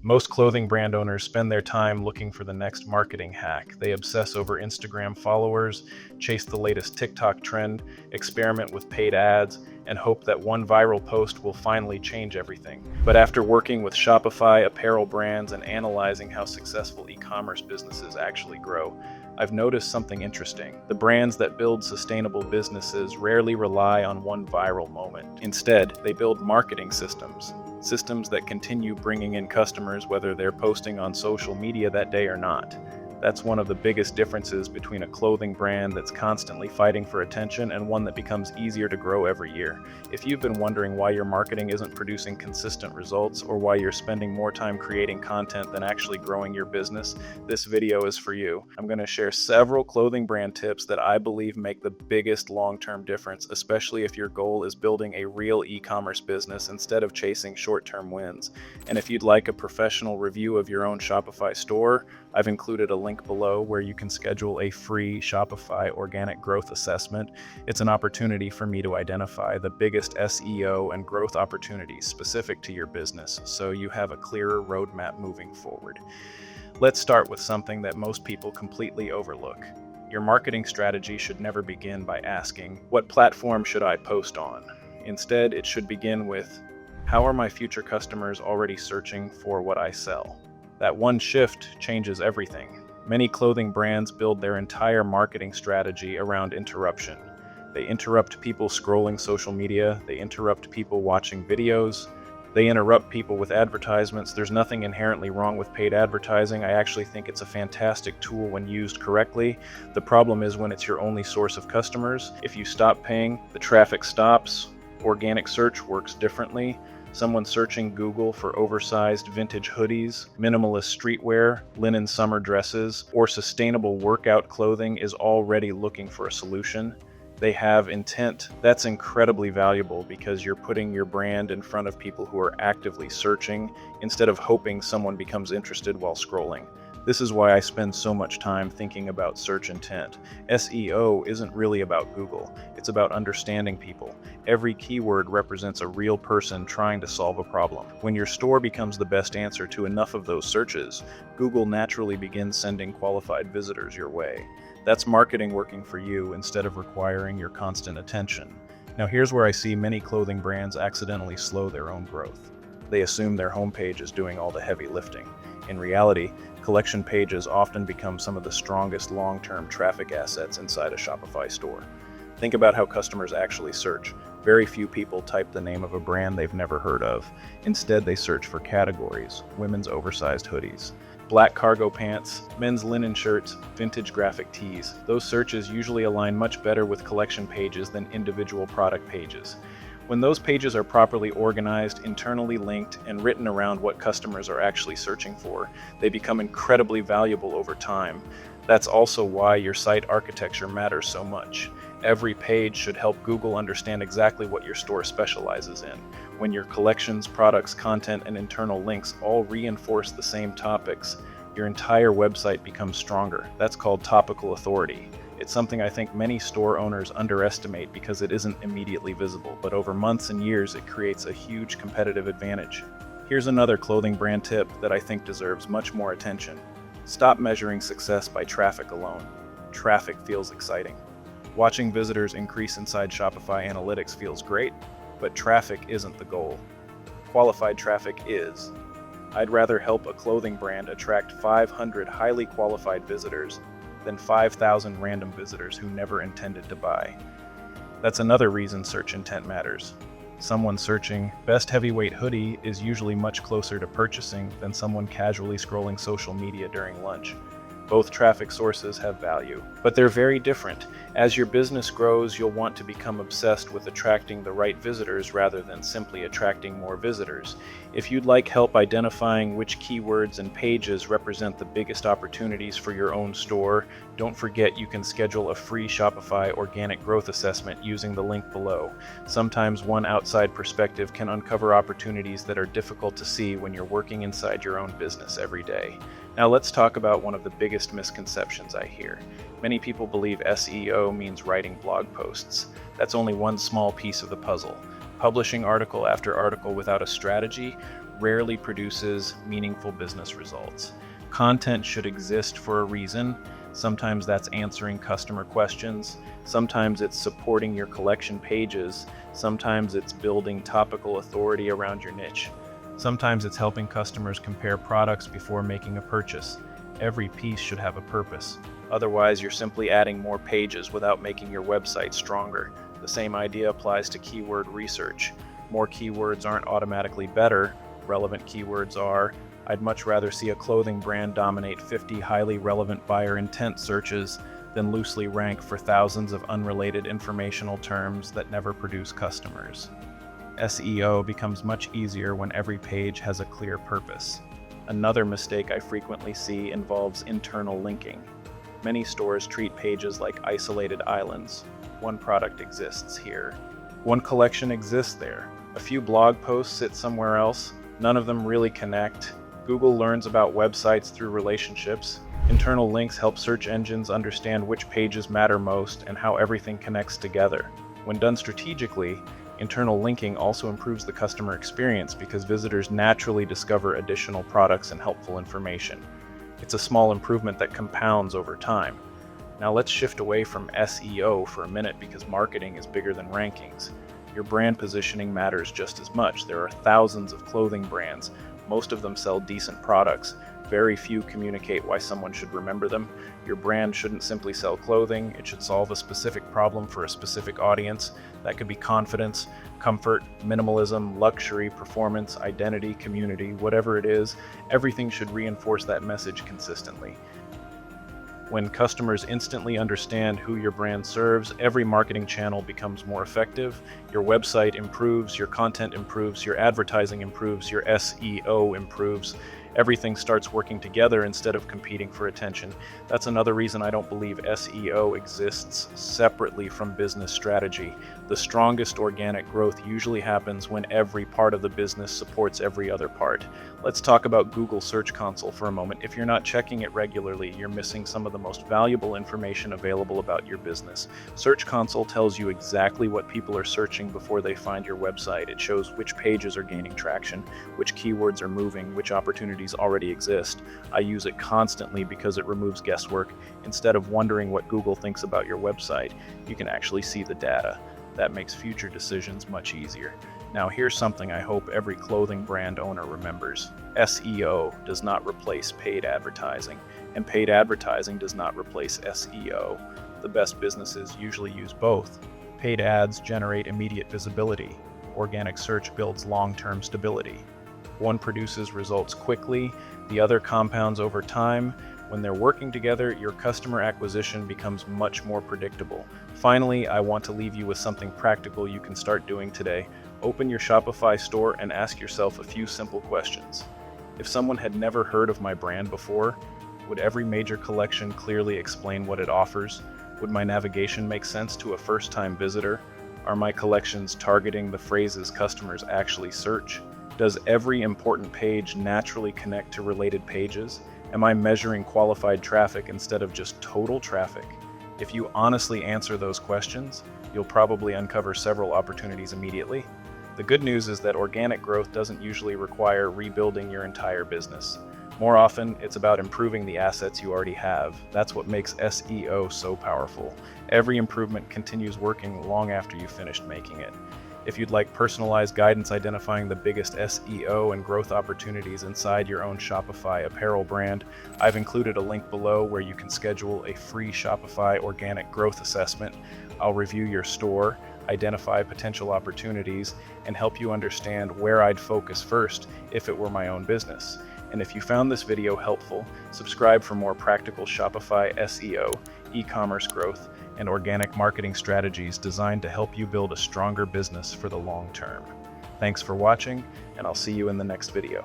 Most clothing brand owners spend their time looking for the next marketing hack. They obsess over Instagram followers, chase the latest TikTok trend, experiment with paid ads, and hope that one viral post will finally change everything. But after working with Shopify, apparel brands, and analyzing how successful e-commerce businesses actually grow, I've noticed something interesting. The brands that build sustainable businesses rarely rely on one viral moment. Instead, they build marketing systems that continue bringing in customers whether they're posting on social media that day or not. That's one of the biggest differences between a clothing brand that's constantly fighting for attention and one that becomes easier to grow every year. If you've been wondering why your marketing isn't producing consistent results or why you're spending more time creating content than actually growing your business, this video is for you. I'm going to share several clothing brand tips that I believe make the biggest long-term difference, especially if your goal is building a real e-commerce business instead of chasing short-term wins. And if you'd like a professional review of your own Shopify store, I've included a link below where you can schedule a free Shopify organic growth assessment. It's an opportunity for me to identify the biggest SEO and growth opportunities specific to your business, so you have a clearer roadmap moving forward. Let's start with something that most people completely overlook. Your marketing strategy should never begin by asking, what platform should I post on? Instead, it should begin with, how are my future customers already searching for what I sell? That one shift changes everything. Many clothing brands build their entire marketing strategy around interruption. They interrupt people scrolling social media, they interrupt people watching videos, they interrupt people with advertisements. There's nothing inherently wrong with paid advertising. I actually think it's a fantastic tool when used correctly. The problem is when it's your only source of customers. If you stop paying, the traffic stops. Organic search works differently. Someone searching Google for oversized vintage hoodies, minimalist streetwear, linen summer dresses, or sustainable workout clothing is already looking for a solution. They have intent. That's incredibly valuable because you're putting your brand in front of people who are actively searching instead of hoping someone becomes interested while scrolling. This is why I spend so much time thinking about search intent. SEO isn't really about Google. It's about understanding people. Every keyword represents a real person trying to solve a problem. When your store becomes the best answer to enough of those searches, Google naturally begins sending qualified visitors your way. That's marketing working for you instead of requiring your constant attention. Now here's where I see many clothing brands accidentally slow their own growth. They assume their homepage is doing all the heavy lifting. In reality, collection pages often become some of the strongest long-term traffic assets inside a Shopify store. Think about how customers actually search. Very few people type the name of a brand they've never heard of. Instead, they search for categories: women's oversized hoodies, black cargo pants, men's linen shirts, vintage graphic tees. Those searches usually align much better with collection pages than individual product pages. When those pages are properly organized, internally linked, and written around what customers are actually searching for, they become incredibly valuable over time. That's also why your site architecture matters so much. Every page should help Google understand exactly what your store specializes in. When your collections, products, content, and internal links all reinforce the same topics, your entire website becomes stronger. That's called topical authority. It's something I think many store owners underestimate because it isn't immediately visible, but over months and years it creates a huge competitive advantage. Here's another clothing brand tip that I think deserves much more attention. Stop measuring success by traffic alone. Traffic feels exciting. Watching visitors increase inside Shopify analytics feels great, but traffic isn't the goal. Qualified traffic is. I'd rather help a clothing brand attract 500 highly qualified visitors than 5,000 random visitors who never intended to buy. That's another reason search intent matters. Someone searching best heavyweight hoodie is usually much closer to purchasing than someone casually scrolling social media during lunch. Both traffic sources have value, but they're very different. As your business grows, you'll want to become obsessed with attracting the right visitors rather than simply attracting more visitors. If you'd like help identifying which keywords and pages represent the biggest opportunities for your own store, don't forget you can schedule a free Shopify organic growth assessment using the link below. Sometimes one outside perspective can uncover opportunities that are difficult to see when you're working inside your own business every day. Now let's talk about one of the biggest misconceptions I hear. Many people believe SEO means writing blog posts. That's only one small piece of the puzzle. Publishing article after article without a strategy rarely produces meaningful business results. Content should exist for a reason. Sometimes that's answering customer questions. Sometimes it's supporting your collection pages. Sometimes it's building topical authority around your niche. Sometimes it's helping customers compare products before making a purchase. Every piece should have a purpose. Otherwise, you're simply adding more pages without making your website stronger. The same idea applies to keyword research. More keywords aren't automatically better. Relevant keywords are. I'd much rather see a clothing brand dominate 50 highly relevant buyer intent searches than loosely rank for thousands of unrelated informational terms that never produce customers. SEO becomes much easier when every page has a clear purpose. Another mistake I frequently see involves internal linking. Many stores treat pages like isolated islands. One product exists here. One collection exists there. A few blog posts sit somewhere else. None of them really connect. Google learns about websites through relationships. Internal links help search engines understand which pages matter most and how everything connects together. When done strategically, internal linking also improves the customer experience because visitors naturally discover additional products and helpful information. It's a small improvement that compounds over time. Now let's shift away from SEO for a minute because marketing is bigger than rankings. Your brand positioning matters just as much. There are thousands of clothing brands. Most of them sell decent products. Very few communicate why someone should remember them. Your brand shouldn't simply sell clothing. It should solve a specific problem for a specific audience. That could be confidence, comfort, minimalism, luxury, performance, identity, community, whatever it is. Everything should reinforce that message consistently. When customers instantly understand who your brand serves, every marketing channel becomes more effective. Your website improves, your content improves, your advertising improves, your SEO improves. Everything starts working together instead of competing for attention. That's another reason I don't believe SEO exists separately from business strategy. The strongest organic growth usually happens when every part of the business supports every other part. Let's talk about Google Search Console for a moment. If you're not checking it regularly, you're missing some of the most valuable information available about your business. Search Console tells you exactly what people are searching before they find your website. It shows which pages are gaining traction, which keywords are moving, which opportunities already exist. I use it constantly because it removes guesswork. Instead of wondering what Google thinks about your website, you can actually see the data. That makes future decisions much easier. Now here's something I hope every clothing brand owner remembers. SEO does not replace paid advertising, and paid advertising does not replace SEO. The best businesses usually use both. Paid ads generate immediate visibility. Organic search builds long-term stability. One produces results quickly, the other compounds over time. When they're working together, your customer acquisition becomes much more predictable. Finally, I want to leave you with something practical you can start doing today. Open your Shopify store and ask yourself a few simple questions. If someone had never heard of my brand before, would every major collection clearly explain what it offers? Would my navigation make sense to a first-time visitor? Are my collections targeting the phrases customers actually search? Does every important page naturally connect to related pages? Am I measuring qualified traffic instead of just total traffic? If you honestly answer those questions, you'll probably uncover several opportunities immediately. The good news is that organic growth doesn't usually require rebuilding your entire business. More often, it's about improving the assets you already have. That's what makes SEO so powerful. Every improvement continues working long after you've finished making it. If you'd like personalized guidance identifying the biggest SEO and growth opportunities inside your own Shopify apparel brand, I've included a link below where you can schedule a free Shopify organic growth assessment. I'll review your store, identify potential opportunities, and help you understand where I'd focus first if it were my own business. And if you found this video helpful, subscribe for more practical Shopify SEO, e-commerce growth, and organic marketing strategies designed to help you build a stronger business for the long term. Thanks for watching, and I'll see you in the next video.